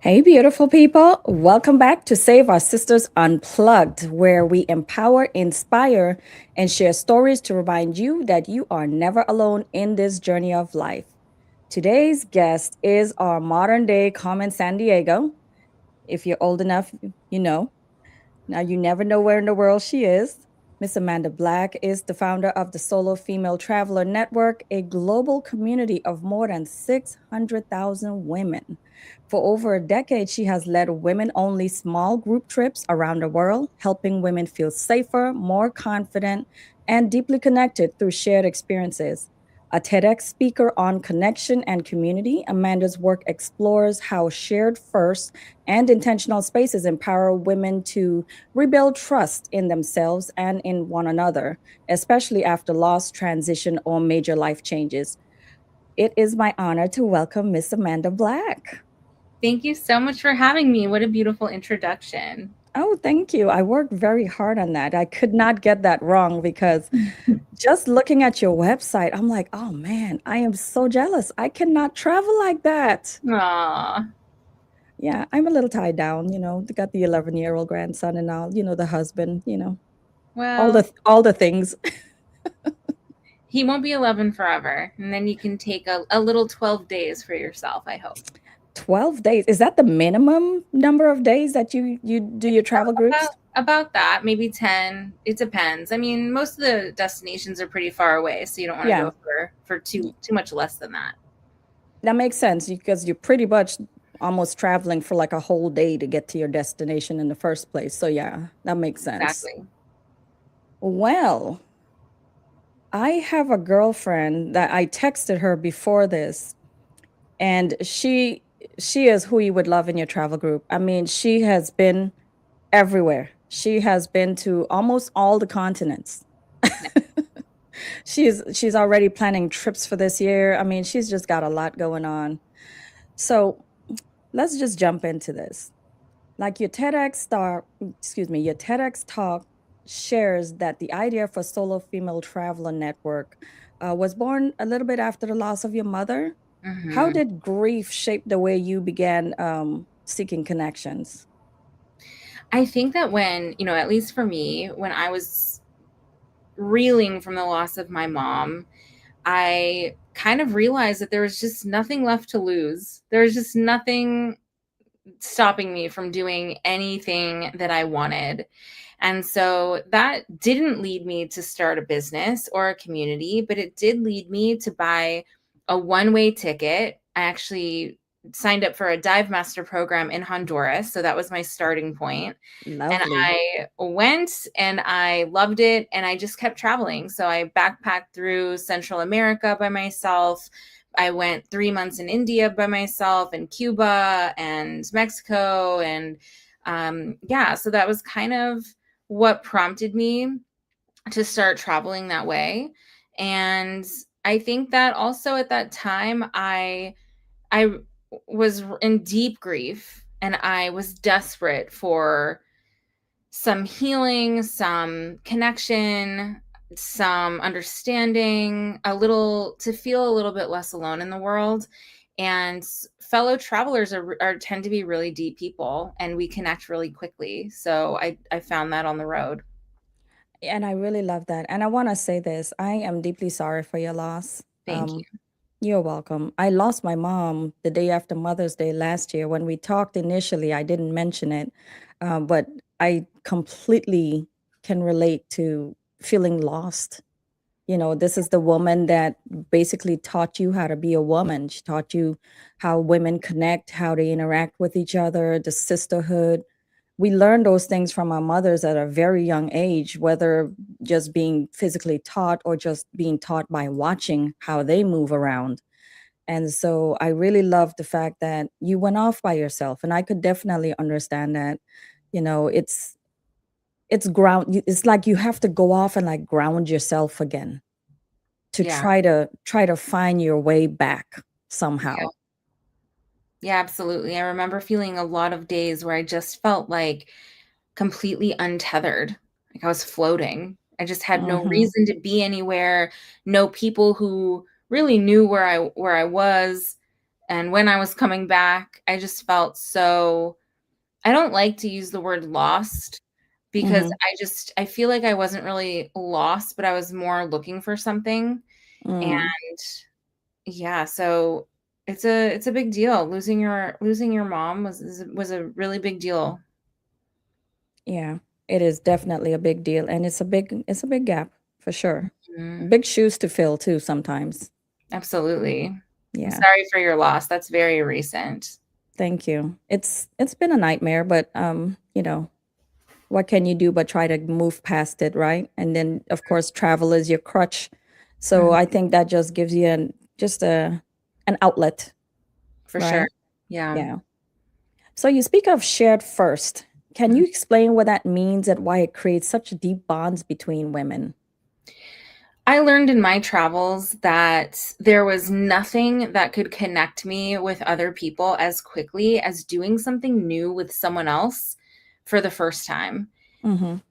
Hey, beautiful people. Welcome back to Save Our Sisters Unplugged, where we empower, inspire, and share stories to remind you that you are never alone in this journey of life. Today's guest is our modern day Carmen San Diego. If you're old enough, you know. Now, you never know where in the world she is. Miss Amanda Black is the founder of the Solo Female Traveler Network, a global community of more than 600,000 women. For over a decade, she has led women only small group trips around the world, helping women feel safer, more confident, and deeply connected through shared experiences. A TEDx speaker on connection and community, Amanda's work explores how shared first and intentional spaces empower women to rebuild trust in themselves and in one another, especially after loss, transition, or major life changes. It is my honor to welcome Miss Amanda Black. Thank you so much for having me. What a beautiful introduction. Oh, thank you. I worked very hard on that. I could not get that wrong because just looking at your website, I'm like, oh man, I am so jealous. I cannot travel like that. Aw, Yeah, I'm a little tied down, got the 11-year-old grandson and all, the husband, all well, the things. he won't be 11 forever. And then you can take a little 12 days for yourself, I hope. 12 days. Is that the minimum number of days that you do your travel groups? About that, maybe 10. It depends. I mean, most of the destinations are pretty far away, so you don't want to Yeah, go for too much less than that. that makes sense because you're pretty much almost traveling for like a whole day to get to your destination in the first place. So yeah, that makes sense. Exactly. Well, I have a girlfriend that I texted her before this, and she is who you would love in your travel group. I mean, she has been everywhere. She has been to almost all the continents. She's already planning trips for this year. I mean, she's just got a lot going on. So let's just jump into this. Like your TEDx talk shares that the idea for Solo Female Traveler Network was born a little bit after the loss of your mother. How Hmm. did grief shape the way you began seeking connections? I think that at least for me, when I was reeling from the loss of my mom, I kind of realized that there was just nothing left to lose. There was just nothing stopping me from doing anything that I wanted. And so that didn't lead me to start a business or a community, but it did lead me to buy a one-way ticket. I actually signed up for a dive master program in Honduras. So that was my starting point. And Lovely. I went and I loved it and I just kept traveling. So I backpacked through Central America by myself. I went 3 months in India by myself and Cuba and Mexico. And yeah, so that was kind of what prompted me to start traveling that way. And I think that also at that time, I was in deep grief and I was desperate for some healing, some connection, some understanding, a little to feel a little bit less alone in the world. And fellow travelers are tend to be really deep people and we connect really quickly. So I found that on the road. And I really love that. And I want to say this, I am deeply sorry for your loss. Thank you. You're welcome. I lost my mom the day after Mother's Day last year. When we talked initially, I didn't mention it, but I completely can relate to feeling lost. This is the woman that basically taught you how to be a woman. She taught you how women connect, how they interact with each other, the sisterhood. We learn those things from our mothers at a very young age, whether just being physically taught or just being taught by watching how they move around. And so I really love the fact that you went off by yourself. And I could definitely understand that. It's like you have to go off and like ground yourself again to Yeah. try to find your way back Yeah. somehow. Yeah, absolutely. I remember feeling a lot of days where I just felt like completely untethered. Like I was floating. I just had no Hmm. reason to be anywhere, no people who really knew where I was. And when I was coming back, I just felt so, I don't like to use the word lost because Mm-hmm. I feel like I wasn't really lost, but I was more looking for something. And Mm. yeah, so it's a big deal. Losing your mom was a really big deal. Yeah, it is definitely a big deal, and it's a big gap for sure. Mhm. Big shoes to fill too sometimes. Absolutely. I'm Yeah, sorry for your loss. That's very recent. thank you. It's been a nightmare, but what can you do but try to move past it, right? And then of course travel is your crutch. So Mhm. I think that just gives you just an outlet, For sure. right? Yeah. Yeah. So you speak of shared first. Can Mhm. you explain what that means and why it creates such deep bonds between women? I learned in my travels that there was nothing that could connect me with other people as quickly as doing something new with someone else for the first time. Mhm.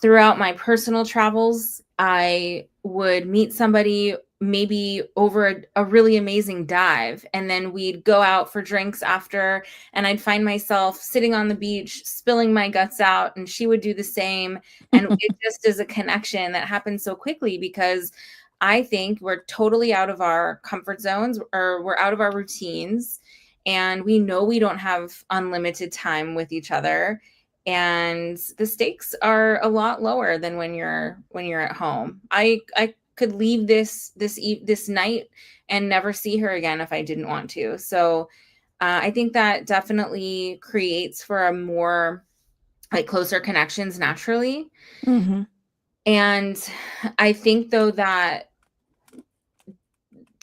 Throughout my personal travels, I would meet somebody maybe over a really amazing dive, and then we'd go out for drinks after, and I'd find myself sitting on the beach spilling my guts out, and she would do the same. And it just is a connection that happens so quickly because I think we're totally out of our comfort zones, or we're out of our routines, and we know we don't have unlimited time with each other, and the stakes are a lot lower than when you're at home. I could leave this night and never see her again if I didn't want to. So I think that definitely creates for a more like closer connections naturally. Mhm. And I think though that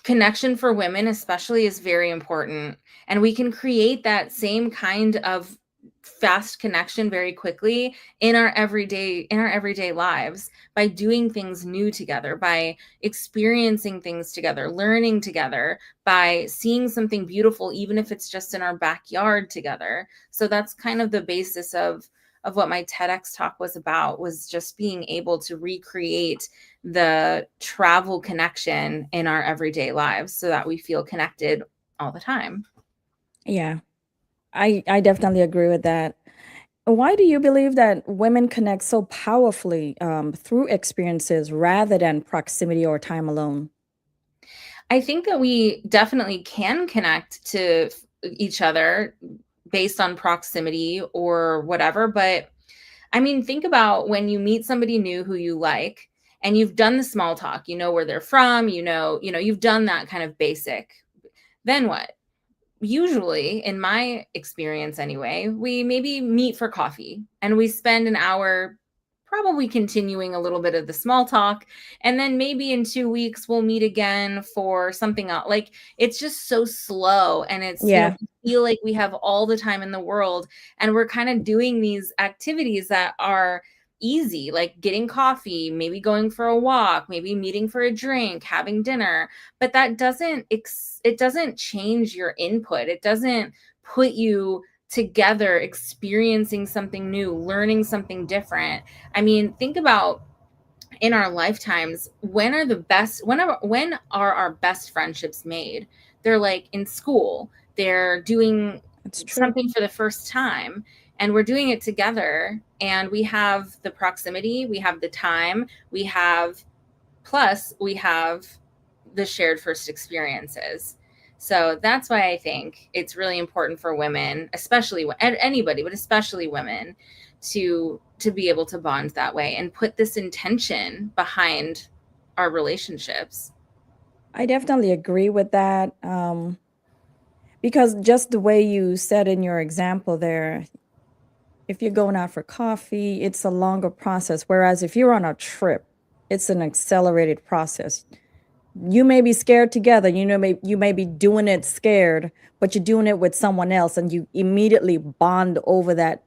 connection for women especially is very important, and we can create that same kind of fast connection very quickly in our everyday lives by doing things new together, by experiencing things together, learning together, by seeing something beautiful even if it's just in our backyard together. So that's kind of the basis of what my TEDx talk was about, was just being able to recreate the travel connection in our everyday lives so that we feel connected all the time. Yeah. I definitely agree with that. Why do you believe that women connect so powerfully through experiences rather than proximity or time alone? I think that we definitely can connect to each other based on proximity or whatever, but I mean, think about when you meet somebody new who you like and you've done the small talk, you know where they're from, you've done that kind of basic. Then what? Usually, in my experience anyway, we maybe meet for coffee and we spend an hour probably continuing a little bit of the small talk. And then maybe in 2 weeks, we'll meet again for something else. Like it's just so slow. And Yeah. we feel like we have all the time in the world. And we're kind of doing these activities that are easy, like getting coffee, maybe going for a walk, maybe meeting for a drink, having dinner, but that it doesn't change your input. It doesn't put you together experiencing something new, learning something different. I mean, think about in our lifetimes, when are our best friendships made? They're like in school, they're doing It's true. something for the first time, and we're doing it together, and we have the proximity, we have the time, we have the shared first experiences. So that's why I think it's really important for women, especially and anybody, but especially women, to be able to bond that way and put this intention behind our relationships. I definitely agree with that. Because just the way you said in your example there, if you're going out for coffee, it's a longer process. Whereas if you're on a trip, it's an accelerated process. You may be scared together, you may be doing it scared, but you're doing it with someone else and you immediately bond over that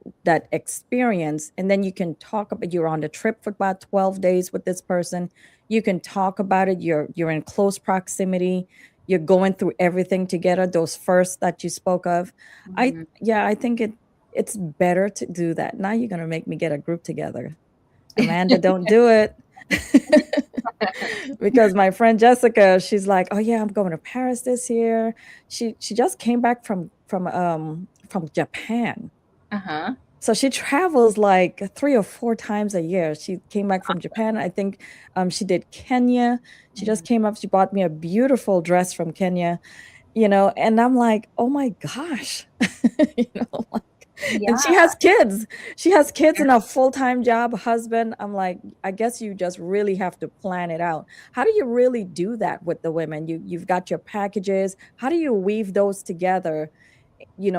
experience. And then you can talk about, you're on the trip for about 12 days with this person. You can talk about it. You're in close proximity. You're going through everything together, those first that you spoke of. I Mhm. Yeah, I think it's better to do that. Now you're gonna make me get a group together. Amanda, don't do it. Because my friend Jessica, she's like, "Oh yeah, I'm going to Paris this year." She just came back from Japan. Uh-huh. So she travels like 3 or 4 times a year. She came back from Japan. I think she did Kenya. She just Mhm. came up. She bought me a beautiful dress from Kenya, and I'm like, oh my gosh, like, and she Yeah. has kids. She has kids and a full-time job, husband. I'm like, I guess you just really have to plan it out. How do you really do that with the women? You've got your packages. How do you weave those together,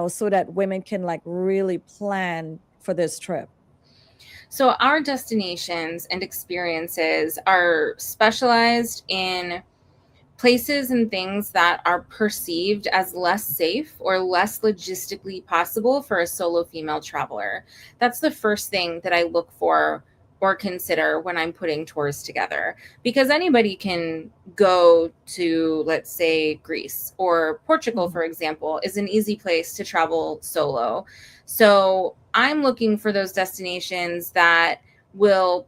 so that women can like really plan for this trip? So our destinations and experiences are specialized in places and things that are perceived as less safe or less logistically possible for a solo female traveler. That's the first thing that I look for or consider when I'm putting tours together, because anybody can go to, let's say, Greece or Portugal, Mhm. for example, is an easy place to travel solo. So I'm looking for those destinations that will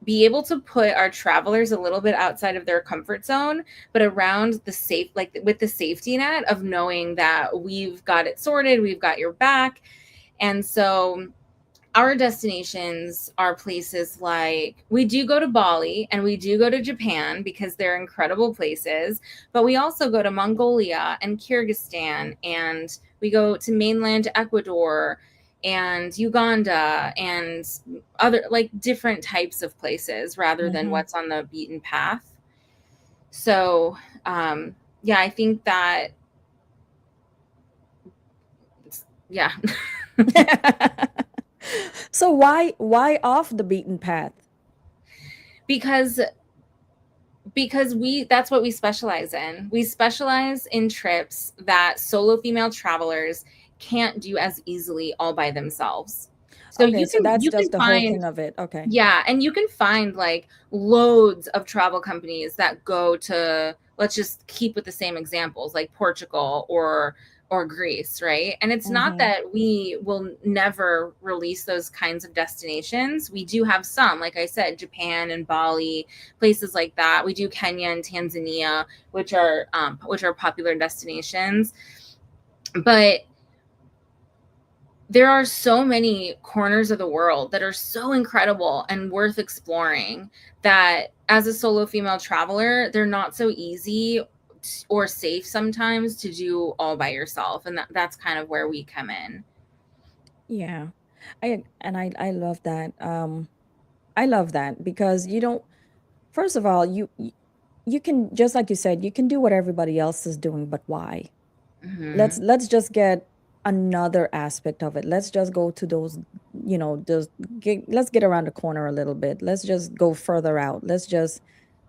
be able to put our travelers a little bit outside of their comfort zone, but around the safe, like with the safety net of knowing that we've got it sorted, we've got your back. And so our destinations are places like, we do go to Bali and we do go to Japan because they're incredible places, but we also go to Mongolia and Kyrgyzstan, and we go to mainland Ecuador and Uganda and other like different types of places rather than Mhm. what's on the beaten path. So, yeah, I think that, yeah. So why off the beaten path? because we that's what we specialize in. We specialize in trips that solo female travelers can't do as easily all by themselves. So Okay, so that's you can just the whole find, thing of it. Okay. yeah, and you can find like loads of travel companies that go to, let's just keep with the same examples, like Portugal or Greece, right? And it's not Mhm. that we will never release those kinds of destinations. We do have some, like I said, Japan and Bali, places like that. We do Kenya and Tanzania, which are popular destinations. But there are so many corners of the world that are so incredible and worth exploring that as a solo female traveler, they're not so easy or safe sometimes to do all by yourself. And that's kind of where we come in. Yeah. I love that. I love that because you don't first of all, you can, just like you said, you can do what everybody else is doing, but why? Hmm. Let's just get another aspect of it. Let's just go to those let's get around the corner a little bit. Let's just go further out. Let's just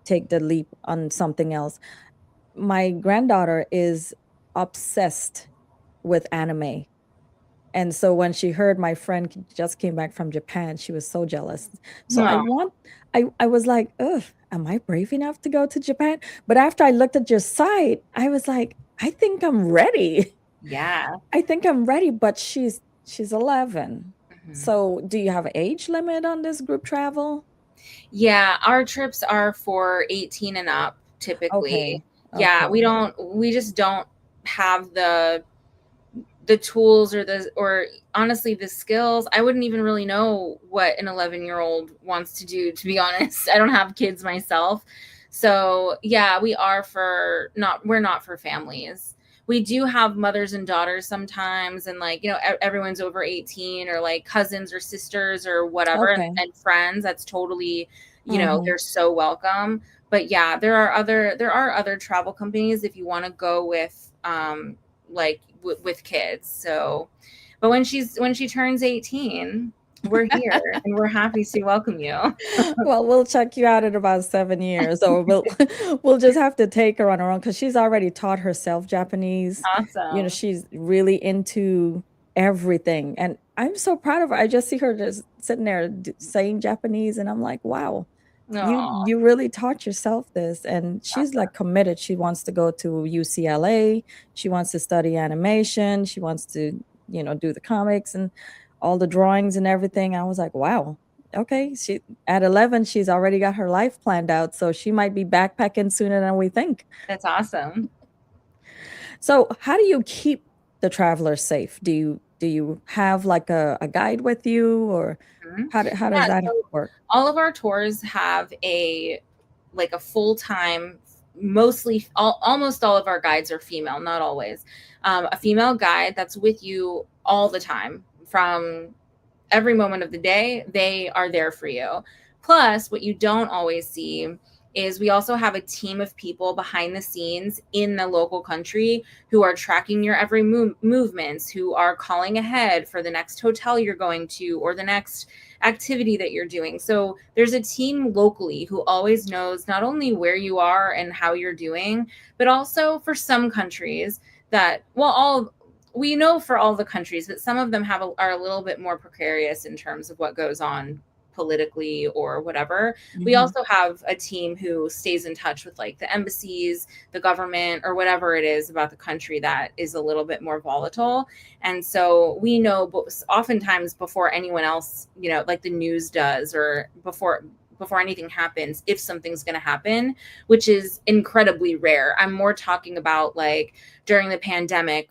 take the leap on something else. My granddaughter is obsessed with anime. And so when she heard my friend just came back from Japan, she was so jealous. So Oh, I was like, ugh, am I brave enough to go to Japan? But after I looked at your site, I was like, I think I'm ready. yeah. I think I'm ready, but she's 11. Mhm. So do you have an age limit on this group travel? Yeah, our trips are for 18 and up typically. Okay. Yeah, Okay. we just don't have the tools or honestly the skills. I wouldn't even really know what an 11-year-old wants to do, to be honest. I don't have kids myself. So, yeah, we're not for families. We do have mothers and daughters sometimes, and like, everyone's over 18, or like cousins or sisters or whatever, Okay. and friends. That's totally, Mm-hmm. they're so welcome. But yeah, there are other travel companies if you want to go with like with kids. So, but when she turns 18, we're here and we're happy to welcome you. Well, we'll check you out in about 7 years, or we'll just have to take her on her own because she's already taught herself Japanese. Awesome. She's really into everything, and I'm so proud of her. I just see her just sitting there saying Japanese, and I'm like, wow, you Oh, you really taught yourself this. And she's like committed. She wants to go to UCLA. She wants to study animation. She wants to, do the comics and all the drawings and everything. I was like, wow. Okay, she at 11, she's already got her life planned out, so she might be backpacking sooner than we think. That's awesome. So, how do you keep the travelers safe? Do you have like a guide with you, or Mhm. how does Yeah, that so work? all of our tours have a full-time, mostly almost all of our guides are female, not always. A female guide that's with you all the time from every moment of the day. They are there for you. Plus, what you don't always see is we also have a team of people behind the scenes in the local country who are tracking your every movements, who are calling ahead for the next hotel you're going to or the next activity that you're doing. So there's a team locally who always knows not only where you are and how you're doing, but also for some countries that, well, all we know for all the countries, but some of them are a little bit more precarious in terms of what goes on politically or whatever. We Mhm. also have a team who stays in touch with like the embassies, the government, or whatever it is about the country that is a little bit more volatile. And so we know oftentimes before anyone else, like the news does, or before anything happens, if something's going to happen, which is incredibly rare. I'm more talking about like during the pandemic,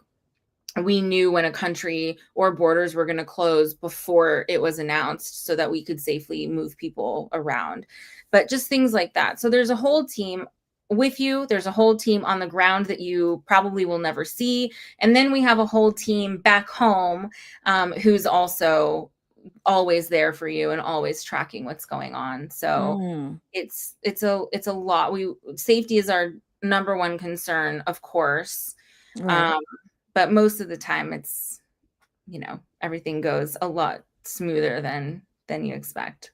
we knew when a country or borders were going to close before it was announced so that we could safely move people around. But just things like that. So there's a whole team with you. There's a whole team on the ground that you probably will never see. And then we have a whole team back home, who's also always there for you and always tracking what's going on. So Mm, it's a lot. Safety is our number one concern, of course. right. Um, but most of the time everything goes a lot smoother than you expect.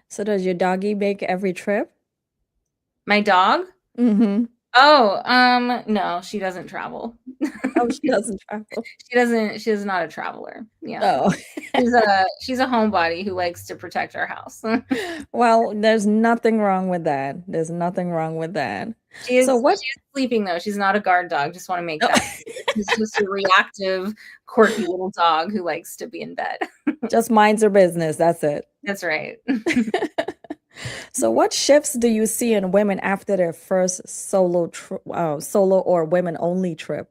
So does your doggy make every trip? My dog? Mhm. Oh, no, she doesn't travel. Oh, she doesn't travel. She's not a traveler. Yeah. Oh. She's a homebody who likes to protect our house. Well, there's nothing wrong with that. There's nothing wrong with that. So what She is sleeping though. She's not a guard dog. Just want to make that clear. She's just a reactive, quirky little dog who likes to be in bed. just minds her business, that's it. That's right. So what shifts do you see in women after their first solo or women only trip?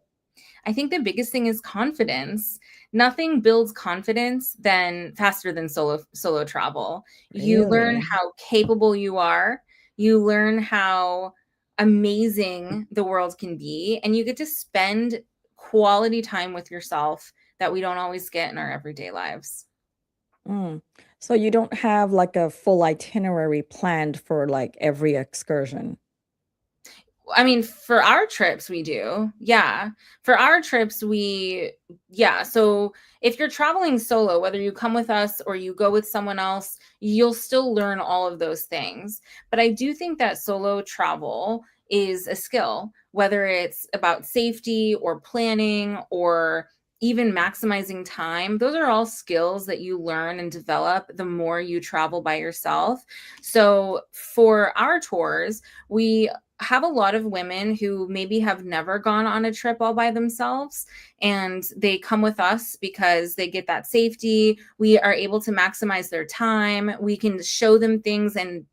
I think the biggest thing is confidence. Nothing builds confidence than faster than solo travel. You learn Really? how capable you are. You learn how amazing the world can be, and you get to spend quality time with yourself that we don't always get in our everyday lives. Mm. So you don't have like a full itinerary planned for like every excursion. I mean, for our trips, we do. Yeah. For our trips, yeah. So if you're traveling solo, whether you come with us or you go with someone else, you'll still learn all of those things. But I do think that solo travel is a skill, whether it's about safety or planning or even maximizing time. Those are all skills that you learn and develop the more you travel by yourself. So for our tours, we have a lot of women who maybe have never gone on a trip all by themselves, and they come with us because they get that safety. We are able to maximize their time. We can show them things and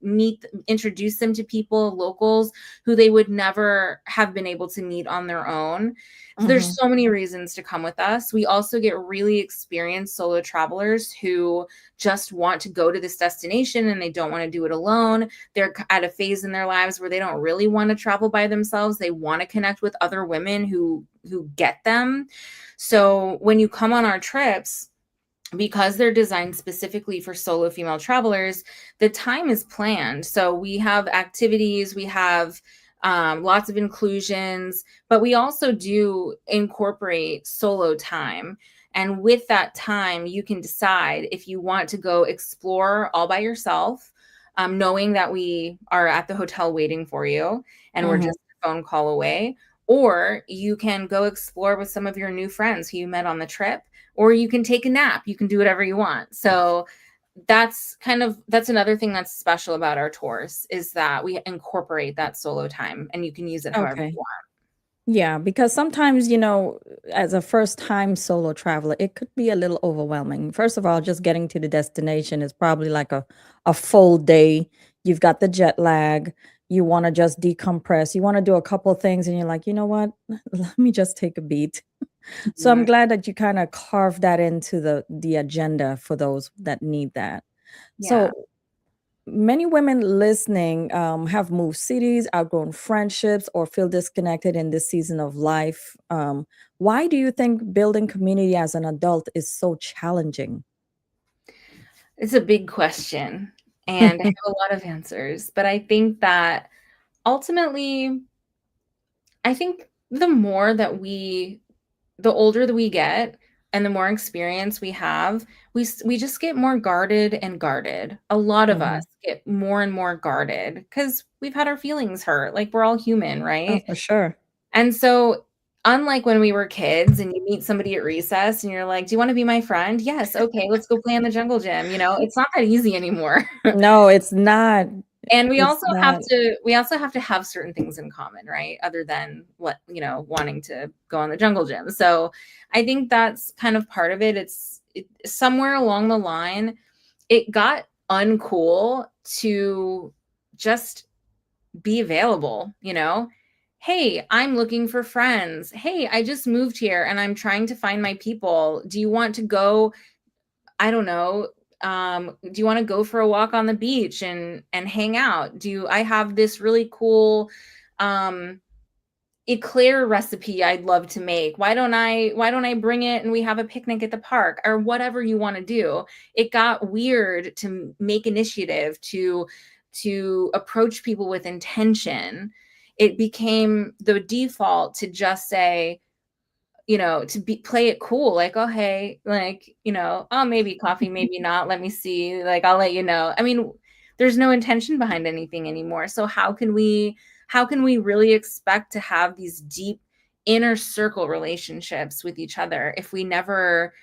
introduce them to people, locals who they would never have been able to meet on their own. So there's Mhm. so many reasons to come with us. We also get really experienced solo travelers who just want to go to this destination and they don't want to do it alone. They're at a phase in their lives where they don't really want to travel by themselves. They want to connect with other women who get them. So when you come on our trips, because they're designed specifically for solo female travelers, the time is planned. So we have activities, we have lots of inclusions, but we also do incorporate solo time. And with that time, you can decide if you want to go explore all by yourself, knowing that we are at the hotel waiting for you and we're Mhm. just a phone call away. Or you can go explore with some of your new friends who you met on the trip, or you can take a nap. You can do whatever you want. So that's another thing that's special about our tours is that we incorporate that solo time and you can use it however you Okay. want. Yeah, because sometimes, as a first time solo traveler, it could be a little overwhelming. First of all, just getting to the destination is probably like a full day. You've got the jet lag. You want to just decompress. You want to do a couple things and you're like, you know what? Let me just take a beat. So I'm Mhm. glad that you kind of carved that into the agenda for those that need that. Yeah. So many women listening have moved cities, outgrown friendships, or feel disconnected in this season of life. Why do you think building community as an adult is so challenging? It's a big question, and I have a lot of answers, but I think that ultimately, I think the older that we get and the more experience we have, we just get more guarded and guarded. A lot of us Mhm. get more and more guarded because 'cause we've had our feelings hurt, like, we're all human, Oh, right? for sure. And so, unlike when we were kids and you meet somebody at recess and you're like, "Do you wanna be my friend?" "Yes, okay, let's go play in the jungle gym," it's not that easy anymore. No, it's not. And It's not. we also have to have certain things in common, right? Other than wanting to go on the jungle gym. So, I think that's kind of part of it. Somewhere along the line, it got uncool to just be available, you know? "Hey, I'm looking for friends. Hey, I just moved here and I'm trying to find my people. Do you want to go, I don't know, do you wanna go for a walk on the beach and hang out? Do I have this really cool, um, eclair recipe I'd love to make. Why don't I bring it and we have a picnic at the park?" Or whatever you wanna do. It got weird to make initiative, to approach people with intention. It became the default to just say, to be play it cool, like, "Oh, hey," like, "Oh, maybe coffee, maybe not, let me see, like, I'll let you know." I mean, there's no intention behind anything anymore, so how can we really expect to have these deep inner circle relationships with each other if we never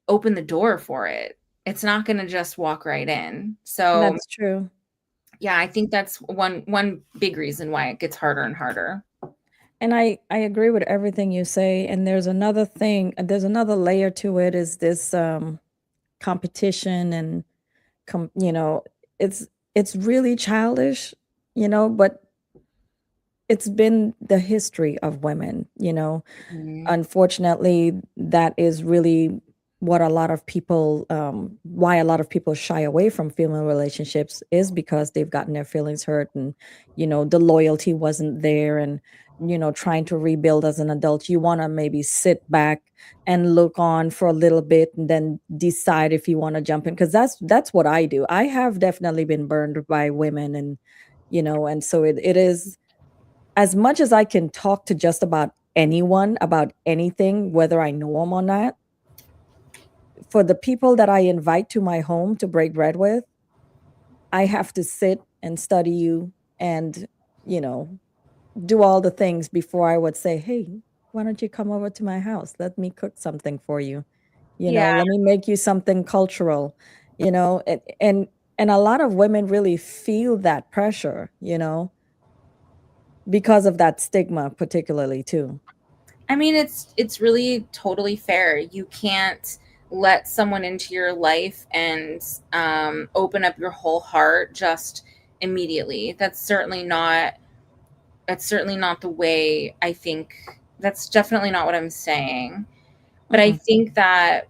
open the door for it? It's not gonna just walk right in. So, That's true. yeah, I think that's one big reason why it gets harder and harder. And I agree with everything you say. And there's another layer to it is this competition and you know, it's it's really childish, but it's been the history of women. Mhm. Unfortunately, that is really what a lot of people why a lot of people shy away from female relationships is because they've gotten their feelings hurt and the loyalty wasn't there and trying to rebuild as an adult you want to maybe sit back and look on for a little bit and then decide if you want to jump in because that's what I do. I have definitely been burned by women and so it is as much as I can talk to just about anyone about anything, whether I know them or not, for the people that I invite to my home to break bread with, I have to sit and study you and, you know, do all the things before I would say, "Hey, why don't you come over to my house? Let me cook something for you. Yeah. Let me make you something cultural." And a lot of women really feel that pressure, because of that stigma particularly too. I mean, it's really totally fair. You can't let someone into your life and open up your whole heart just immediately. That's certainly not the way I think. That's definitely not what I'm saying. But I Mhm. think that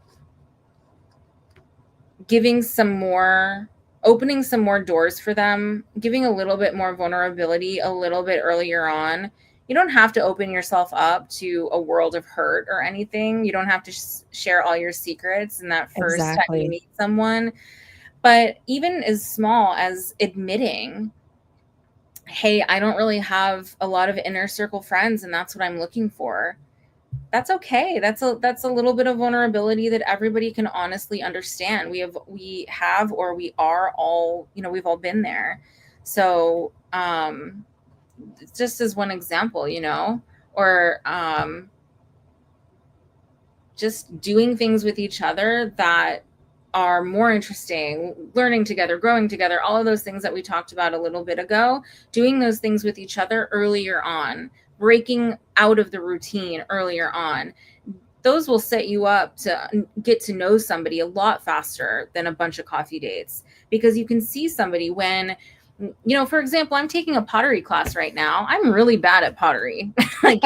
giving some more opening some more doors for them, giving a little bit more vulnerability a little bit earlier on. You don't have to open yourself up to a world of hurt or anything. You don't have to share all your secrets in that first time you Exactly. meet someone. But even as small as admitting, "Hey, I don't really have a lot of inner circle friends and that's what I'm looking for." That's okay. That's a little bit of vulnerability that everybody can honestly understand. We have or we are all, we've all been there. So, just as one example, or just doing things with each other that are more interesting, learning together, growing together, all of those things that we talked about a little bit ago, doing those things with each other earlier on breaking out of the routine earlier on, those will set you up to get to know somebody a lot faster than a bunch of coffee dates, because you can see somebody when, for example, I'm taking a pottery class right now. I'm really bad at pottery. Like,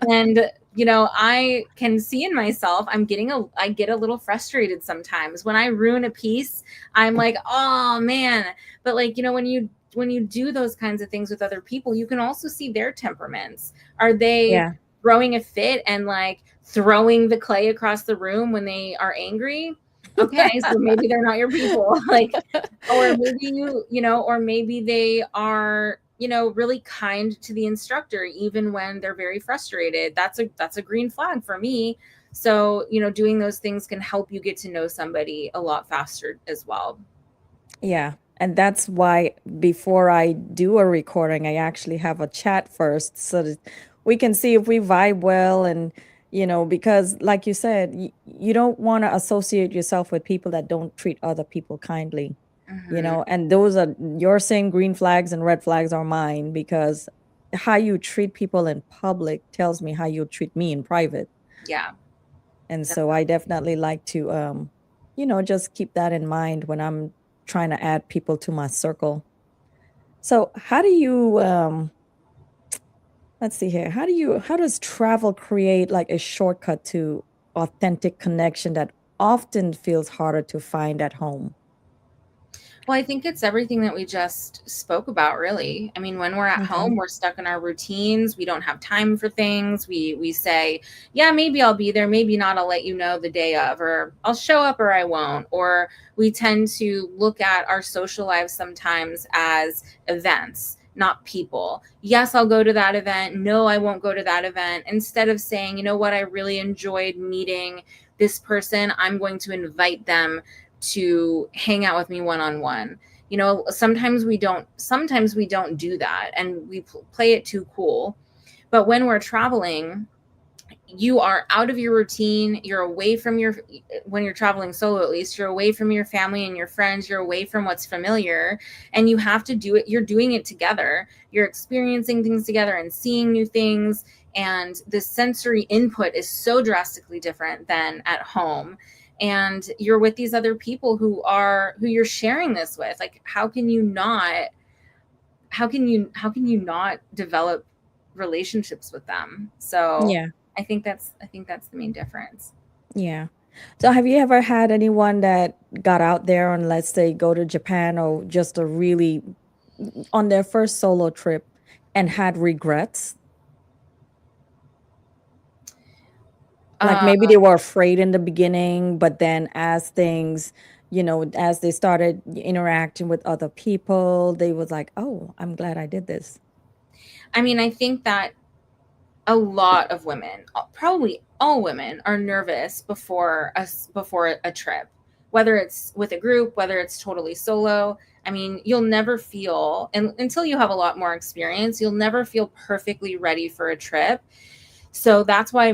and I can see in myself, I get a little frustrated sometimes when I ruin a piece. I'm like, oh man. But like, when you do those kinds of things with other people, you can also see their temperaments. Are they Yeah. throwing a fit and like throwing the clay across the room when they are angry? Okay, so maybe they're not your people. Like, or maybe or maybe they are, really kind to the instructor even when they're very frustrated. That's a green flag for me. So, doing those things can help you get to know somebody a lot faster as well. Yeah. And that's why before I do a recording, I actually have a chat first so that we can see if we vibe well. And, because like you said, you don't want to associate yourself with people that don't treat other people kindly, Hmm. and those are, you're saying green flags and red flags are mine, because how you treat people in public tells me how you treat me in private. Yeah. And so I definitely like to, just keep that in mind when I'm trying to add people to my circle. So how do you, let's see here, how does travel create like a shortcut to authentic connection that often feels harder to find at home? Well, I think it's everything that we just spoke about, really. I mean, when we're at Okay. home, we're stuck in our routines. We don't have time for things. We say, "Yeah, maybe I'll be there, maybe not. I'll let you know the day of, or I'll show up or I won't." Or we tend to look at our social lives sometimes as events, not people. Yes, I'll go to that event. No, I won't go to that event. Instead of saying, "You know what? I really enjoyed meeting this person. I'm going to invite them to hang out with me one on one." Sometimes we don't do that, and we play it too cool. But when we're traveling, you are out of your routine. You're away from when you're traveling solo, at least, you're away from your family and your friends. You're away from what's familiar, and you have to do it. You're doing it together. You're experiencing things together and seeing new things. And the sensory input is so drastically different than at home. And you're with these other people who you're sharing this with. Like, how can you not develop relationships with them? So Yeah. I think that's the main difference. Yeah. So have you ever had anyone that got out there and, let's say, go to Japan or just a really on their first solo trip and had regrets? Like Uh, maybe they were afraid in the beginning, but then as things, as they started interacting with other people, they was like, "Oh, I'm glad I did this." I mean, I think that a lot of women, probably all women, are nervous before a trip, whether it's with a group, whether it's totally solo. I mean, you'll never feel, and until you have a lot more experience, you'll never feel perfectly ready for a trip. So that's why,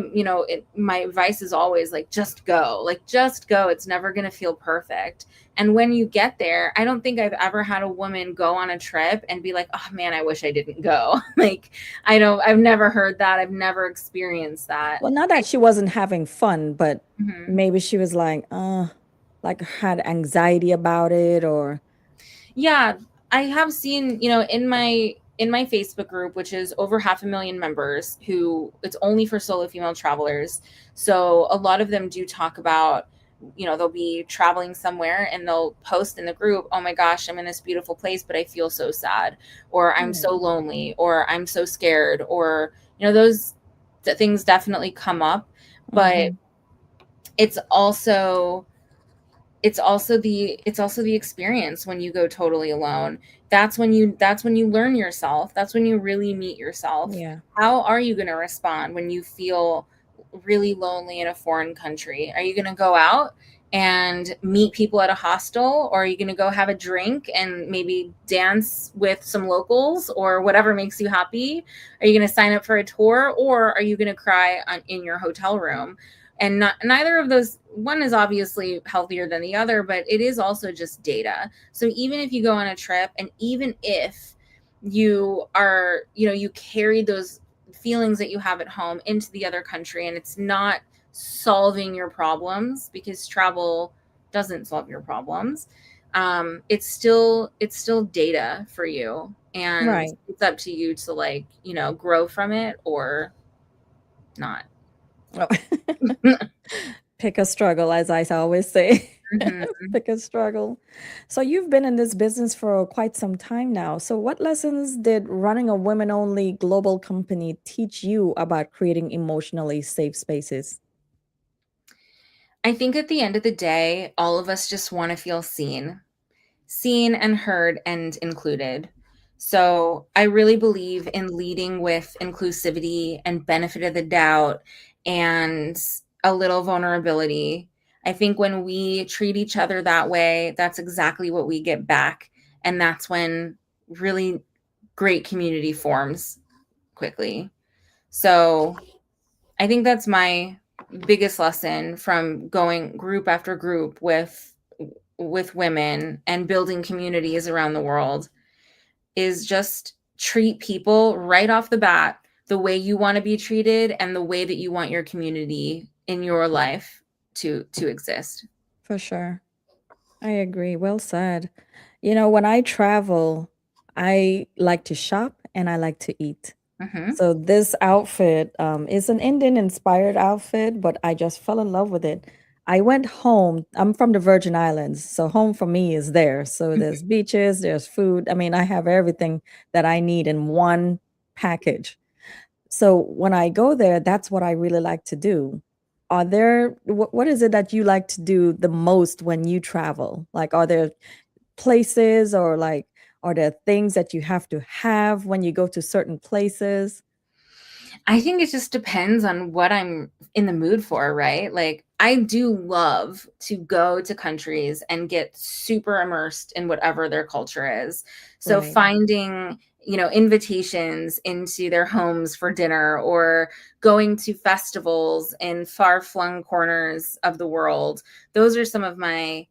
my advice is always like, just go, like, just go. It's never going to feel perfect. And when you get there, I don't think I've ever had a woman go on a trip and be like, oh man, I wish I didn't go. Like, I've never heard that. I've never experienced that. Well, not that she wasn't having fun, but Mhm. maybe she was like had anxiety about it or Yeah, I have seen, in my Facebook group, which is over 500,000 members, who it's only for solo female travelers. So a lot of them do talk about, they'll be traveling somewhere and they'll post in the group, "Oh my gosh, I'm in this beautiful place, but I feel so sad," or "I'm yeah. so lonely," or "I'm so scared," or, those things definitely come up. But Mhm. it's also it's also the experience when you go totally alone. That's when you learn yourself. That's when you really meet yourself. Yeah. How are you going to respond when you feel really lonely in a foreign country? Are you going to go out and meet people at a hostel, or are you going to go have a drink and maybe dance with some locals, or whatever makes you happy? Are you going to sign up for a tour, or are you going to cry in your hotel room? And neither of those, one is obviously healthier than the other, but it is also just data. So even if you go on a trip, and even if you carry those feelings that you have at home into the other country, and it's not solving your problems, because travel doesn't solve your problems. It's still data for you, and Right. it's up to you to, like, grow from it or not. Oh. Pick a struggle, as I always say. Mhm. Pick a struggle. So you've been in this business for quite some time now. So what lessons did running a women-only global company teach you about creating emotionally safe spaces? I think at the end of the day, all of us just want to feel seen and heard and included. So I really believe in leading with inclusivity and benefit of the doubt and a little vulnerability. I think when we treat each other that way, that's exactly what we get back. And that's when really great community forms quickly. So I think that's my biggest lesson from going group after group with women and building communities around the world, is just treat people right off the bat the way you want to be treated and the way that you want your community in your life to exist. For sure. I agree. Well said. When I travel, I like to shop and I like to eat. Hmm. So this outfit is an Indian inspired outfit, but I just fell in love with it. I went home. I'm from the Virgin Islands, so home for me is there. So there's beaches, there's food. I mean, I have everything that I need in one package. So when I go there, that's what I really like to do. What is it that you like to do the most when you travel? Like, are there places or like, are there things that you have to have when you go to certain places? I think it just depends on what I'm in the mood for, right? Like, I do love to go to countries and get super immersed in whatever their culture is. So Right. finding, invitations into their homes for dinner, or going to festivals in far-flung corners of the world. Those are some of my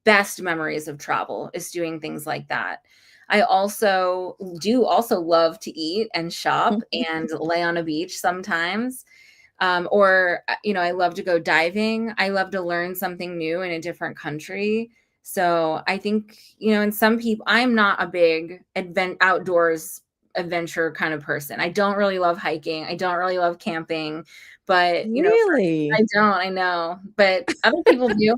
best memories of travel, is doing things like that. I also love to eat and shop and lay on a beach sometimes. Or, I love to go diving. I love to learn something new in a different country. So I think, and some people, I'm not a big outdoors adventure kind of person. I don't really love hiking. I don't really love camping, but, I Really? don't, I know, but other people do.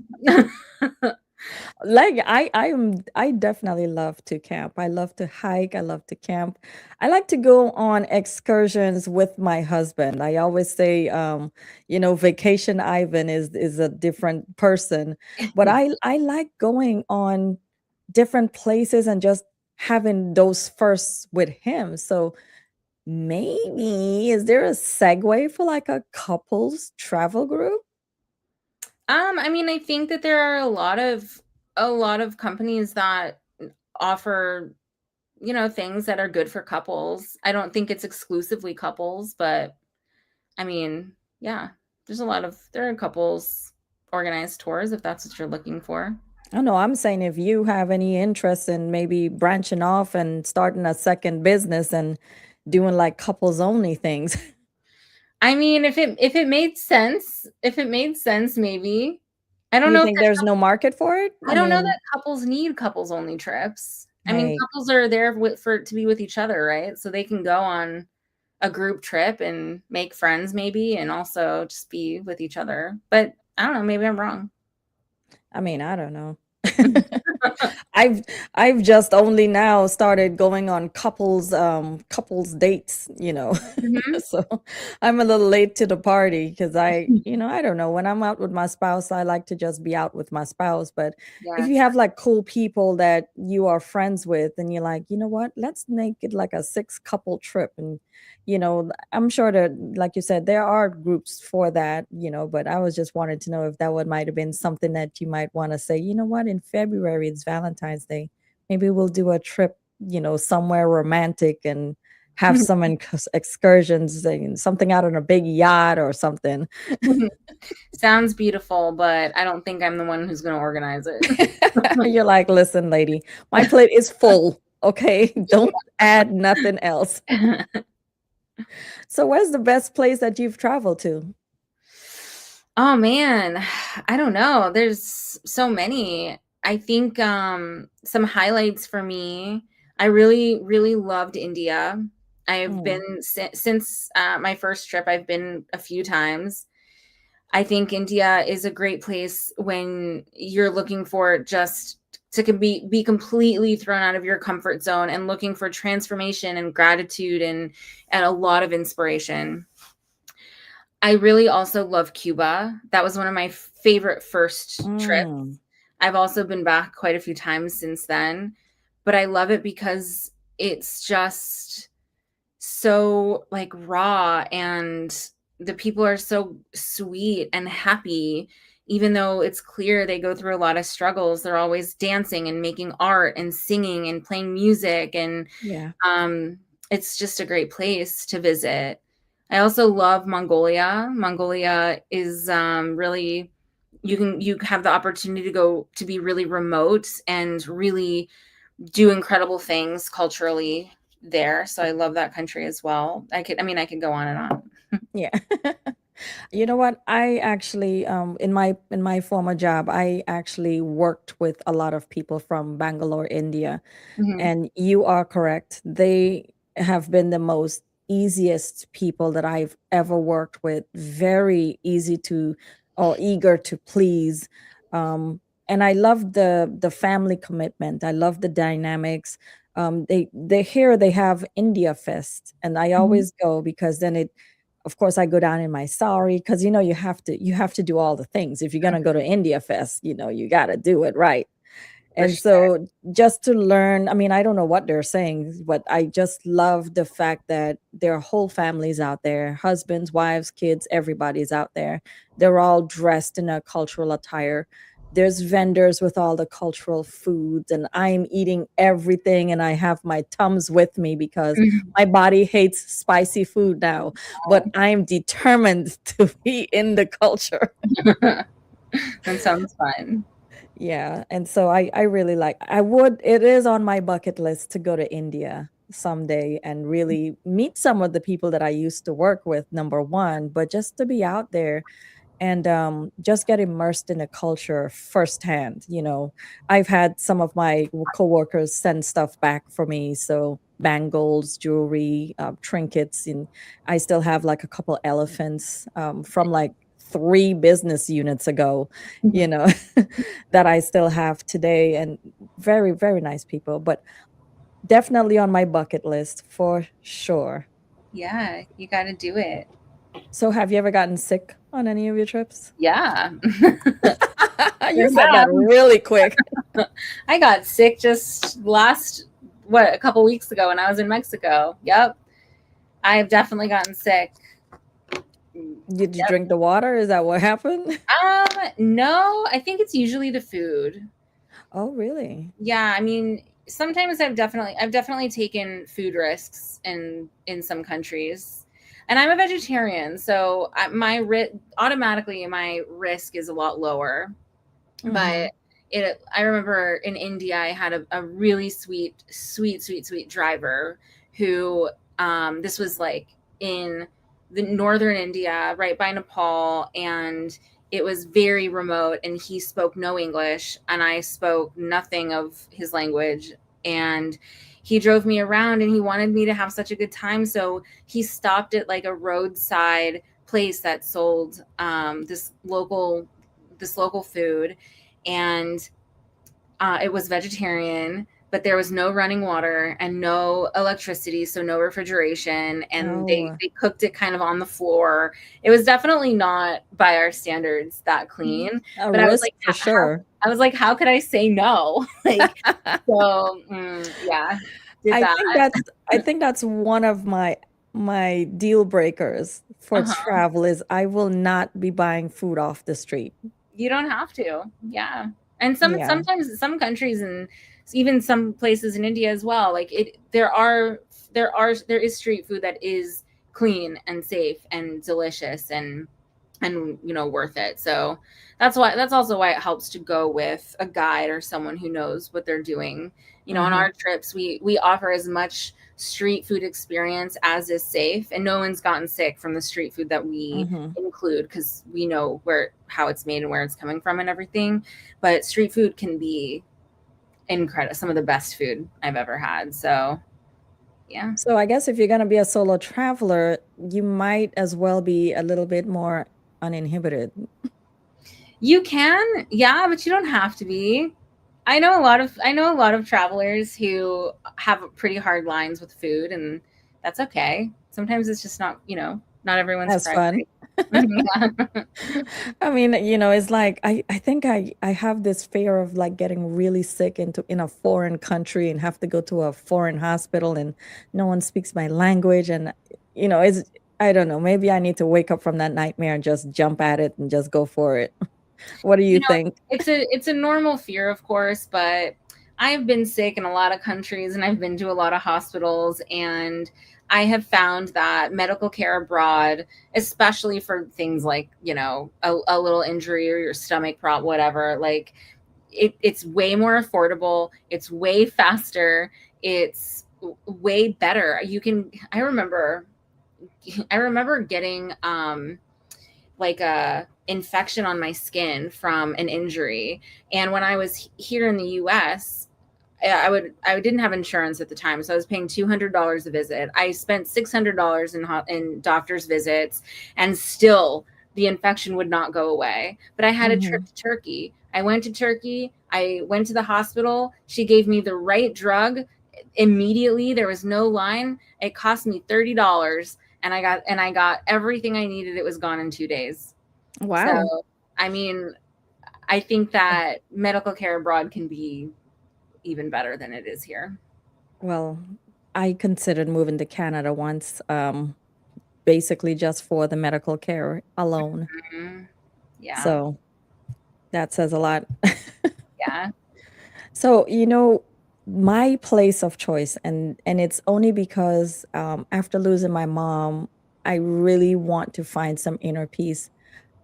Like I definitely love to camp. I love to hike, I love to camp. I like to go on excursions with my husband. I always say vacation Ivan is a different person, but I like going on different places and just having those firsts with him. So maybe is there a segue for like a couples travel group? I mean, I think that there are a lot of companies that offer, things that are good for couples. I don't think it's exclusively couples, but I mean, yeah, there are couples organized tours if that's what you're looking for. I know I'm saying if you have any interest in maybe branching off and starting a second business and doing like couples only things. I mean, if it made sense, maybe. I don't You know if think that there's no market for it? I don't know that couples need couples only trips. I mean, Hey, couples are there to be with each other, right? So they can go on a group trip and make friends maybe, and also just be with each other. But I don't know, maybe I'm wrong. I mean, I don't know. I've I've just only now started going on couples dates. Mhm. So I'm a little late to the party because I don't know, when I'm out with my spouse, I like to just be out with my spouse. But if you Yes. have like cool people that you are friends with and you're like, you know what, let's make it like a six couple trip. And I'm sure that, like you said, there are groups for that, but I was just wanted to know if that would might have been something that you might want to say, you know what, in February, it's Valentine's Day. Maybe we'll do a trip, somewhere romantic and have some excursions and something out on a big yacht or something. Sounds beautiful, but I don't think I'm the one who's going to organize it. You're like, listen, lady, my plate is full. Okay. Don't add nothing else. So where's the best place that you've traveled to? Oh man, I don't know. There's so many. I think some highlights for me. I really, really loved India. I've Mm, been since my first trip. I've been a few times. I think India is a great place when you're looking for just to be completely thrown out of your comfort zone and looking for transformation and gratitude and a lot of inspiration. I really also love Cuba. That was one of my favorite first trips. mm, I've also been back quite a few times since then, but I love it because it's just so like raw, and the people are so sweet and happy. Even though it's clear they go through a lot of struggles, they're always dancing and making art and singing and playing music, and yeah. um, it's just a great place to visit. I also love Mongolia. Mongolia is really, you have the opportunity to go to be really remote and really do incredible things culturally there. So I love that country as well. I could go on and on. Yeah. You know what? I actually, in my former job, I actually worked with a lot of people from Bangalore, India. Mhm. And you are correct. They have been the most easiest people that I've ever worked with. Very easy to or eager to please. And I love the family commitment. I love the dynamics. They here they have India Fest, and I Mhm. always go because then it of course I go down in my sari because you have to do all the things. If you're gonna go to India Fest, you gotta do it right. For And sure. so just to learn, I mean, I don't know what they're saying, but I just love the fact that there are whole families out there, husbands, wives, kids, everybody's out there. They're all dressed in a cultural attire. There's vendors with all the cultural foods, and I'm eating everything, and I have my Tums with me because Mhm. my body hates spicy food now, but I'm determined to be in the culture. That sounds fun. Yeah, and so I really like it is on my bucket list to go to India someday and really meet some of the people that I used to work with, number 1, but just to be out there and just get immersed in the culture firsthand. I've had some of my coworkers send stuff back for me, so bangles, jewelry, trinkets, and I still have like a couple elephants from like 3 business units ago, you Mhm. know, that I still have today, and very, very nice people, but definitely on my bucket list for sure. Yeah, you got to do it. So, have you ever gotten sick on any of your trips? Yeah. You Sure said that have. really quick. I got sick just a couple weeks ago when I was in Mexico. Yep. I've definitely gotten sick. Did you Yep. drink the water? Is that what happened? No, I think it's usually the food. Oh, really? Yeah, I mean, sometimes I've definitely taken food risks in some countries. And I'm a vegetarian, so automatically my risk is a lot lower. But Mhm. I remember in India I had a really sweet, sweet, sweet, sweet driver who this was like in the northern India, right by Nepal, and it was very remote, and he spoke no English and I spoke nothing of his language. And he drove me around and he wanted me to have such a good time, so he stopped at like a roadside place that sold this local food, and it was vegetarian, but there was no running water and no electricity, so no refrigeration, and they Oh, they cooked it kind of on the floor. It was definitely not by our standards that clean, a but I was risk like, for sure. how could I say no? Like, so yeah, did I that. think that's I think that's one of my deal breakers for Uh-huh. travel is I will not be buying food off the street. You don't have to. Yeah. And Yeah. sometimes some countries, and even some places in India as well, like there is street food that is clean and safe and delicious, and and worth it. So that's also why it helps to go with a guide or someone who knows what they're doing. On Mm-hmm. our trips, we offer as much street food experience as is safe, and no one's gotten sick from the street food that we Mm-hmm. include, because we know how it's made and where it's coming from and everything. But street food can be incredible, some of the best food I've ever had. So yeah. So I guess if you're going to be a solo traveler, you might as well be a little bit more uninhibited. You can, yeah, but you don't have to be. I know a lot of travelers who have pretty hard lines with food, and that's okay. Sometimes it's just not everyone's That's fun. priority. Yeah. I mean, it's like I think I have this fear of like getting really sick in a foreign country and have to go to a foreign hospital and no one speaks my language and it's I don't know, maybe I need to wake up from that nightmare and just jump at it and just go for it. What do you You know, think? it's a normal fear, of course, but I've been sick in a lot of countries and I've been to a lot of hospitals, and I have found that medical care abroad, especially for things like, a little injury or your stomach prop, whatever, like it's way more affordable, it's way faster, it's way better. I remember getting like a infection on my skin from an injury. And when I was here in the US, I didn't have insurance at the time, so I was paying $200 a visit. I spent $600 in doctor's visits, and still the infection would not go away. But I had a trip Hmm. to Turkey. I went to Turkey. I went to the hospital. She gave me the right drug immediately. There was no line. It cost me $30, and I got everything I needed. It was gone in 2 days. So, Wow. I mean, I think that medical care abroad can be even better than it is here. Well, I considered moving to Canada once, basically just for the medical care alone. Mhm. Yeah. So that says a lot. Yeah. So, my place of choice, and it's only because after losing my mom, I really want to find some inner peace.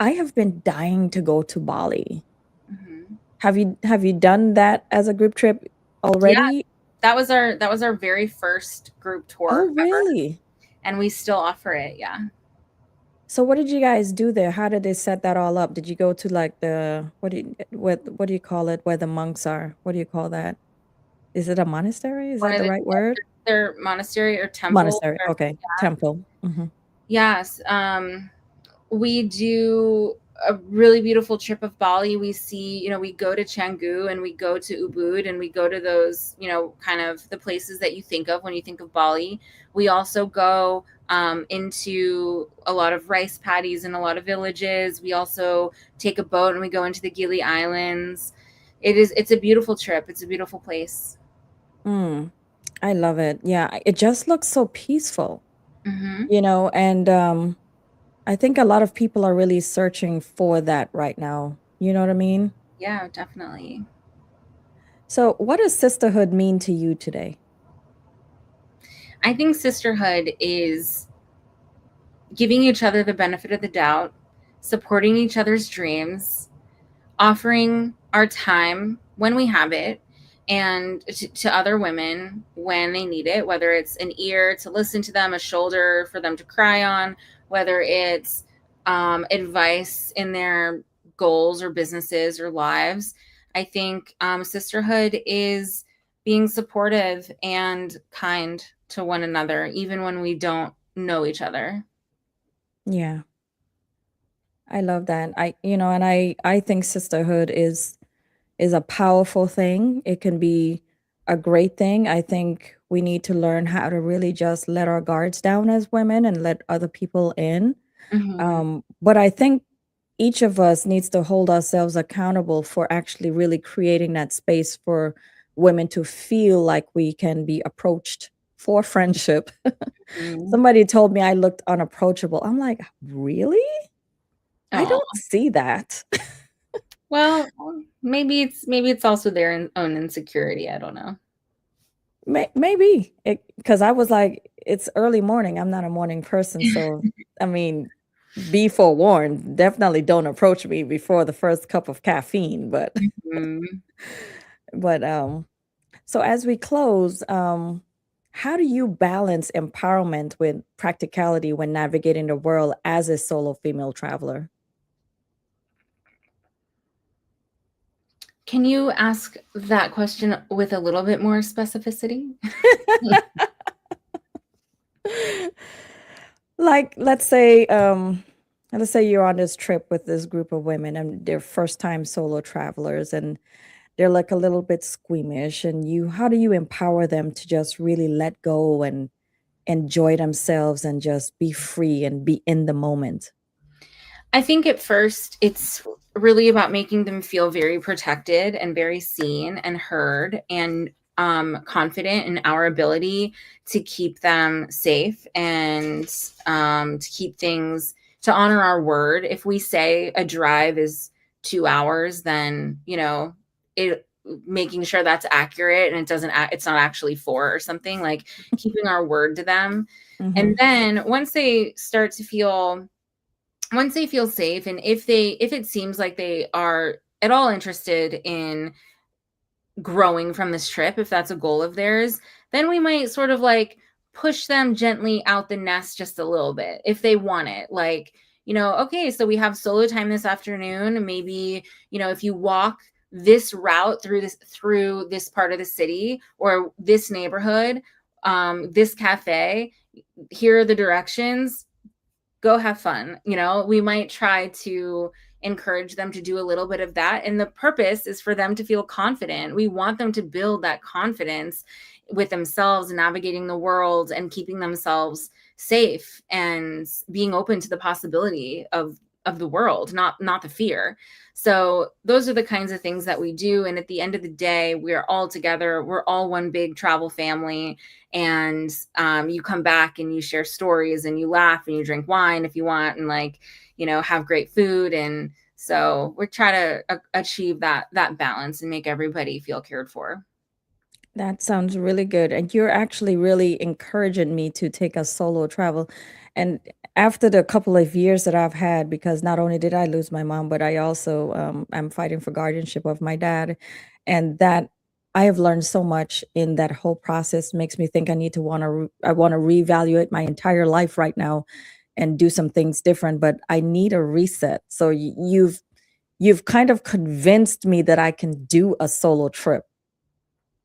I have been dying to go to Bali. Mhm. Have you done that as a group trip Yeah, already? that was our very first group tour Oh, ever, really? and we still offer it, yeah. So what did you guys do there? How did they set that all up? Did you go to like the what do you call it? Where the monks are? What do you call that? Is it a monastery? Is One that of the the right word? their monastery or temple Monastery. or Okay. Temple. Hmm. yes, we do a really beautiful trip of Bali. We see, we go to Canggu and we go to Ubud and we go to those, kind of the places that you think of when you think of Bali. We also go into a lot of rice paddies in a lot of villages. We also take a boat and we go into the Gili Islands. It's a beautiful trip. It's a beautiful place. Mm, I love it. Yeah, it just looks so peaceful, Hmm. and I think a lot of people are really searching for that right now. You know what I mean? Yeah, definitely. So, what does sisterhood mean to you today? I think sisterhood is giving each other the benefit of the doubt, supporting each other's dreams, offering our time when we have it, and to other women when they need it, whether it's an ear to listen to them, a shoulder for them to cry on, whether it's advice in their goals or businesses or lives. I think sisterhood is being supportive and kind to one another, even when we don't know each other. Yeah, I love that. And I think sisterhood is a powerful thing. It can be a great thing. I think we need to learn how to really just let our guards down as women and let other people in. Hmm. But I think each of us needs to hold ourselves accountable for actually really creating that space for women to feel like we can be approached for friendship. Hmm. Somebody told me I looked unapproachable. I'm like, really? I Oh, don't see that. well, maybe it's also their own insecurity. I don't know. Maybe because I was like, it's early morning. I'm not a morning person. So, I mean, Be forewarned. Definitely don't approach me before the first cup of caffeine. Mhm. But so as we close, how do you balance empowerment with practicality when navigating the world as a solo female traveler? Can you ask that question with a little bit more specificity? Like, let's say you're on this trip with this group of women and they're first time solo travelers and they're like a little bit squeamish and how do you empower them to just really let go and enjoy themselves and just be free and be in the moment? I think at first it's really about making them feel very protected and very seen and heard and confident in our ability to keep them safe and to keep things, to honor our word. If we say a drive is 2 hours, then, it, making sure that's accurate and it's not actually 4 or something, like keeping our word to them. And Mhm. then once they feel safe, and if it seems like they are at all interested in growing from this trip, if that's a goal of theirs, then we might sort of like push them gently out the nest just a little bit if they want it. Like, okay, so we have solo time this afternoon. Maybe, if you walk this route through this part of the city or this neighborhood, this cafe, here are the directions, go have fun. We might try to encourage them to do a little bit of that. And the purpose is for them to feel confident. We want them to build that confidence with themselves, navigating the world and keeping themselves safe and being open to the possibility of the world, not the fear. So those are the kinds of things that we do. And at the end of the day, we're all together. We're all one big travel family. And you come back and you share stories and you laugh and you drink wine if you want, and like, have great food. And so we try to achieve that balance and make everybody feel cared for. That sounds really good. And you're actually really encouraging me to take a solo travel. And after the couple of years that I've had, because not only did I lose my mom, but I also I'm fighting for guardianship of my dad. And that I have learned so much in that whole process makes me think I want to reevaluate my entire life right now and do some things different, but I need a reset. So you've kind of convinced me that I can do a solo trip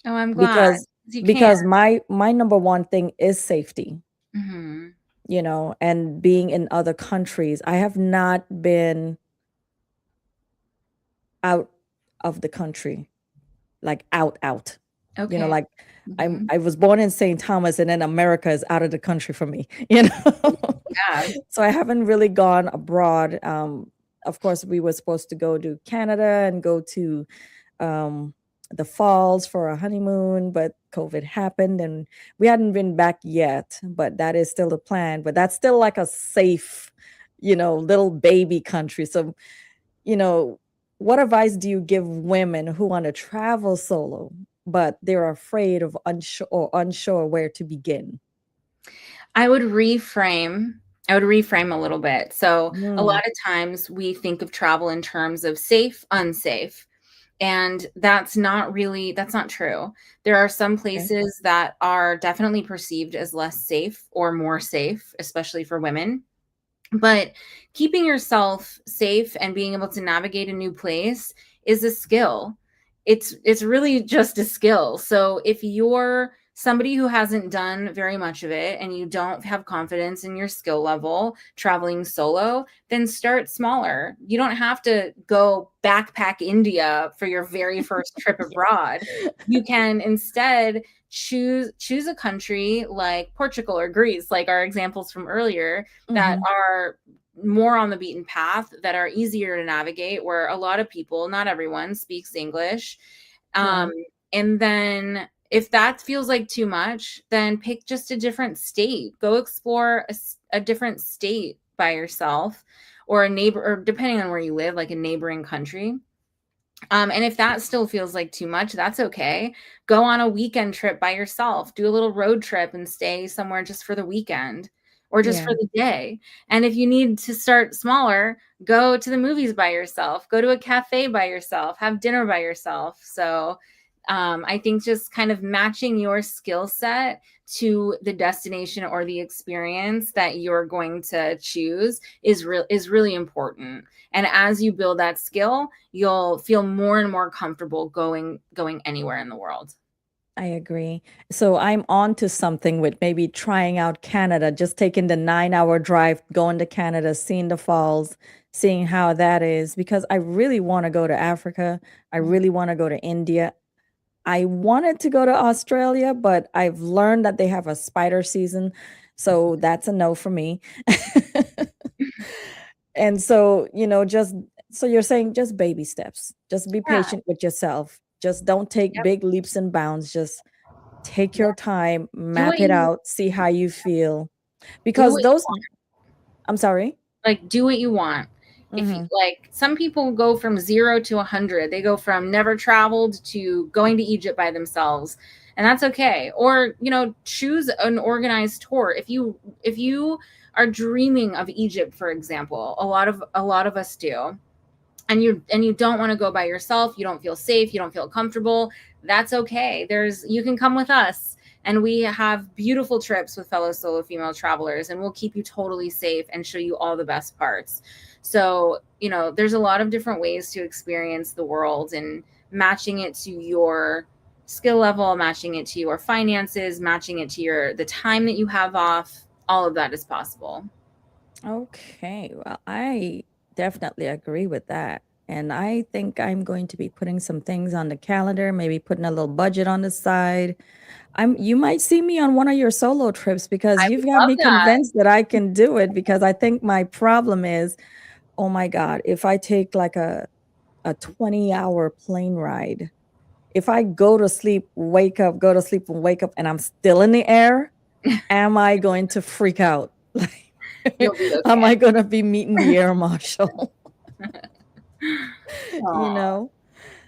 Oh, I'm glad because you can. my number one thing is safety, Hmm. and being in other countries. I have not been out of the country, like out. Okay. Like Hmm. I was born in St. Thomas and then America is out of the country for me, you know. Yeah. So I haven't really gone abroad. Of course we were supposed to go to Canada and go to um, the falls for a honeymoon, but COVID happened and we hadn't been back yet. But that is still the plan. But that's still like a safe, little baby country. So, you know, what advice do you give women who want to travel solo, but they're afraid of unsure where to begin? I would reframe. I would reframe a little bit. So, a lot Mm, of times we think of travel in terms of safe, unsafe. And that's not true. There are some okay. places that are definitely perceived as less safe or more safe, especially for women. But keeping yourself safe and being able to navigate a new place is a skill. It's really just a skill. So if you're somebody who hasn't done very much of it and you don't have confidence in your skill level traveling solo, then start smaller. You don't have to go backpack India for your very first trip abroad. You can instead choose a country like Portugal or Greece, like our examples from earlier, that Hmm. are more on the beaten path, that are easier to navigate, where a lot of people, not everyone, speaks English. Um, Right. and then if that feels like too much, then pick just a different state. Go explore a different state by yourself, or a neighbor, or depending on where you live, like a neighboring country. And if that still feels like too much, that's okay. Go on a weekend trip by yourself. Do a little road trip and stay somewhere just for the weekend. or just Yeah. for the day. And if you need to start smaller, go to the movies by yourself, go to a cafe by yourself, have dinner by yourself. So I think just kind of matching your skill set to the destination or the experience that you're going to choose is really important. And as you build that skill, you'll feel more and more comfortable going anywhere in the world. I agree. So I'm on to something with maybe trying out Canada, just taking the 9 hour drive, going to Canada, seeing the falls, seeing how that is, because I really want to go to Africa. I really want to go to India. I wanted to go to Australia, but I've learned that they have a spider season. So that's a no for me. And so, just so you're saying just baby steps. Just be Yeah. patient with yourself. Just don't take Yep. big leaps and bounds. Just take Yeah. your time, Do map what it you out, see how you feel. do Because what you those want. I'm sorry? Like, do what you want. If you Mhm. like, some people go from 0 to 100. They go from never traveled to going to Egypt by themselves, and that's okay. Or, choose an organized tour. If you are dreaming of Egypt, for example, a lot of us do, and you don't want to go by yourself, you don't feel safe, you don't feel comfortable, that's okay. You can come with us, and we have beautiful trips with fellow solo female travelers, and we'll keep you totally safe and show you all the best parts. So, there's a lot of different ways to experience the world, and matching it to your skill level, matching it to your finances, matching it to the time that you have off. All of that is possible. Okay. Well, I definitely agree with that. And I think I'm going to be putting some things on the calendar, maybe putting a little budget on the side. You might see me on one of your solo trips because I you've would got love me that. convinced that I can do it because I think my problem is, oh my God, if I take like a 20-hour plane ride, if I go to sleep, wake up, go to sleep and wake up and I'm still in the air, am I going to freak out? You'll be Am okay. I going to be meeting the air marshal? you Aw. know?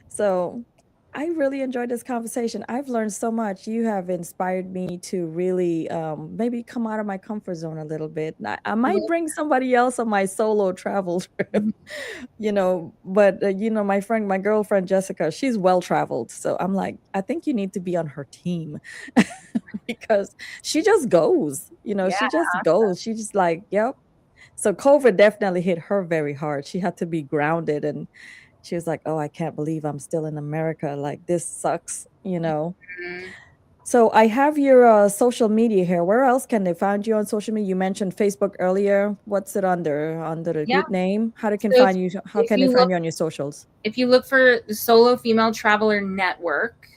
So I really enjoyed this conversation. I've learned so much. You have inspired me to really maybe come out of my comfort zone a little bit. I might bring somebody else on my solo travel trip, but my girlfriend Jessica, she's well traveled. So I'm like, I think you need to be on her team because she just goes, Yeah. she just goes. She just like, yep. So COVID definitely hit her very hard. She had to be grounded and she was like, "Oh, I can't believe I'm still in America. Like this sucks." Mhm. So I have your social media here. Where else can they find you on social media? You mentioned Facebook earlier. What's it under? Under the Yeah. group name? How they can So find you? How if can they you find look you on your socials? if you look for the Solo Female Traveler Network,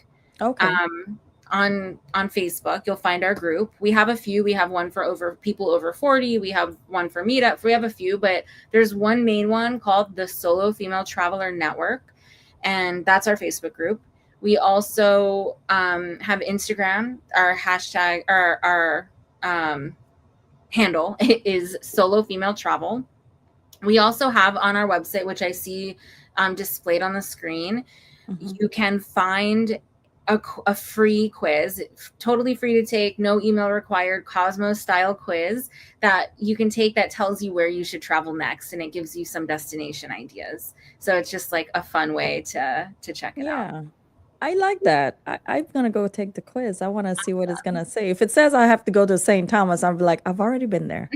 Okay. um, on Facebook, you'll find our group. We have a few. We have one for people over 40. We have one for meetup. We have a few, but there's one main one called the Solo Female Traveler Network, and that's our Facebook group. We also have Instagram. Our hashtag, our handle is Solo Female Travel. We also have on our website, which I see displayed on the screen, Mhm. you can find a free quiz, totally free to take, no email required, Cosmos style quiz that you can take that tells you where you should travel next, and it gives you some destination ideas. So it's just like a fun way to check it out. Yeah. I like that. I'm gonna go take the quiz. I want to see what it's gonna say. If it says I have to go to St. Thomas, I'm like, I've already been there.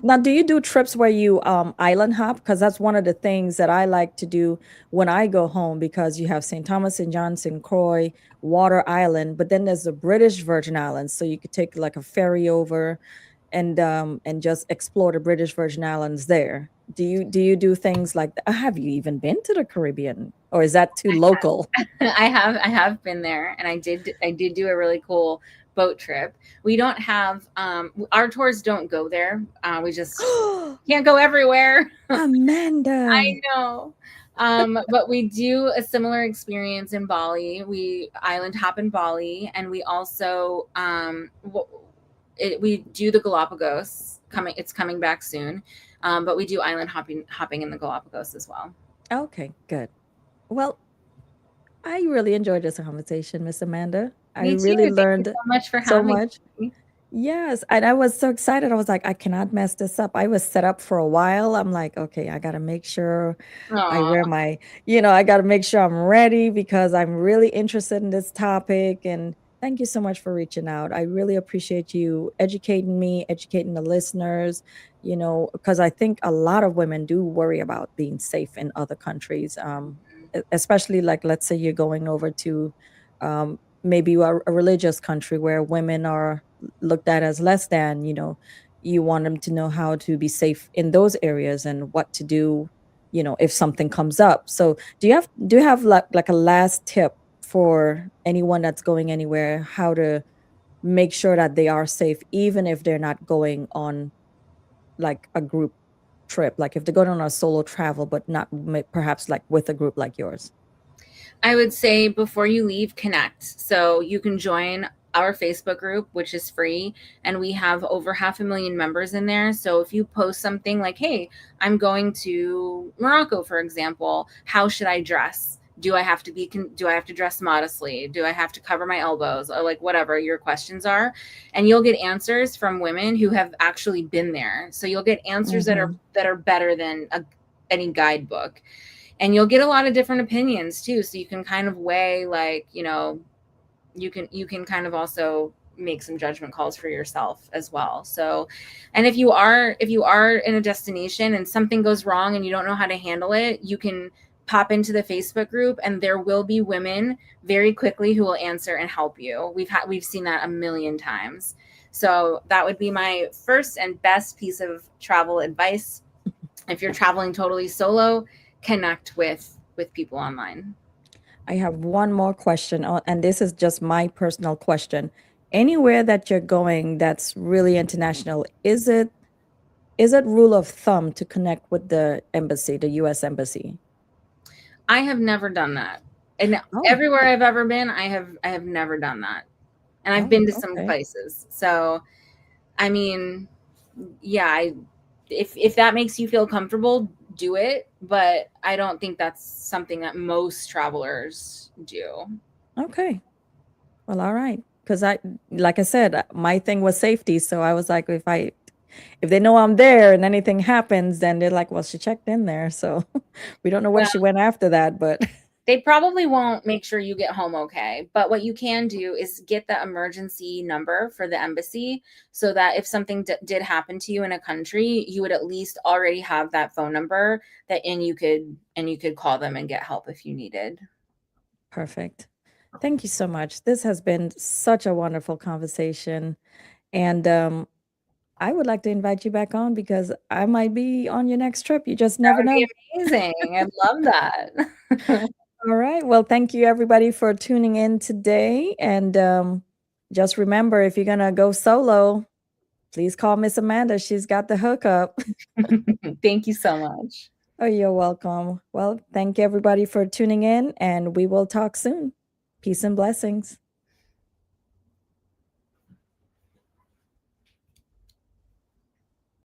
Now, do you do trips where you island hop? Because that's one of the things that I like to do when I go home because you have St. Thomas and Johnson, Croix, Water Island, but then there's the British Virgin Islands. So you could take like a ferry over and just explore the British Virgin Islands there. Do you do things like that? Have you even been to the Caribbean? Or is that too local? I have been there, and I did do a really cool boat trip. We don't have our tours don't go there. We just can't go everywhere. Amanda. I know. But we do a similar experience in Bali. We island hop in Bali, and we also we do the Galapagos. It's coming back soon, but we do island hopping in the Galapagos as well. Okay, good. Well, I really enjoyed this conversation, Miss Amanda. I Me too. really Thank you learned so much for so having much. me. Yes, and I was so excited. I was like, I cannot mess this up. I was set up for a while. I'm like, okay, I got to make sure I Aw. wear my, I got to make sure I'm ready because I'm really interested in this topic. And thank you so much for reaching out. I really appreciate you educating me, educating the listeners, because I think a lot of women do worry about being safe in other countries, especially like, let's say you're going over to maybe a religious country where women are looked at as less than, you want them to know how to be safe in those areas and what to do, if something comes up. So do you have like a last tip for anyone that's going anywhere, how to make sure that they are safe even if they're not going on like a group trip, like if they're going on a solo travel but not perhaps like with a group like yours? I would say before you leave, connect. So you can join our Facebook group, which is free, and we have over 500,000 members in there. So if you post something like, hey, I'm going to Morocco, for example, how should I dress? Do I have to dress modestly? Do I have to cover my elbows, or like whatever your questions are? And you'll get answers from women who have actually been there. So you'll get answers that are Hmm. better than any guidebook, and you'll get a lot of different opinions too, so you can kind of weigh, like, you can kind of also make some judgment calls for yourself as well. So, and if you are in a destination and something goes wrong and you don't know how to handle it, you can pop into the Facebook group, and there will be women very quickly who will answer and help you. We've seen that a million times. So that would be my first and best piece of travel advice. If you're traveling totally solo, connect with people online. I have one more question, and this is just my personal question. Anywhere that you're going that's really international, is it rule of thumb to connect with the embassy, the US embassy? I have never done that. And Oh, everywhere I've ever been, I have never done that. And I've oh, been to some okay. places. So, I mean, yeah, if that makes you feel comfortable, do it, but I don't think that's something that most travelers do. Okay. Well, all right. Because like I said, my thing was safety. So I was like, if they know I'm there and anything happens, then they're like, well, she checked in there. So we don't know where Well, she went after that, but they probably won't make sure you get home okay. But what you can do is get the emergency number for the embassy, so that if something did happen to you in a country, you would at least already have that phone number, and you could call them and get help if you needed. perfect. Thank you so much. This has been such a wonderful conversation. And I would like to invite you back on because I might be on your next trip. You just That never would be know. amazing. I'd love that. All right. Well, thank you everybody for tuning in today. And just remember, if you're going to go solo, please call Miss Amanda. She's got the hookup. Thank you so much. Oh, you're welcome. Well, thank you everybody for tuning in, and we will talk soon. Peace and blessings.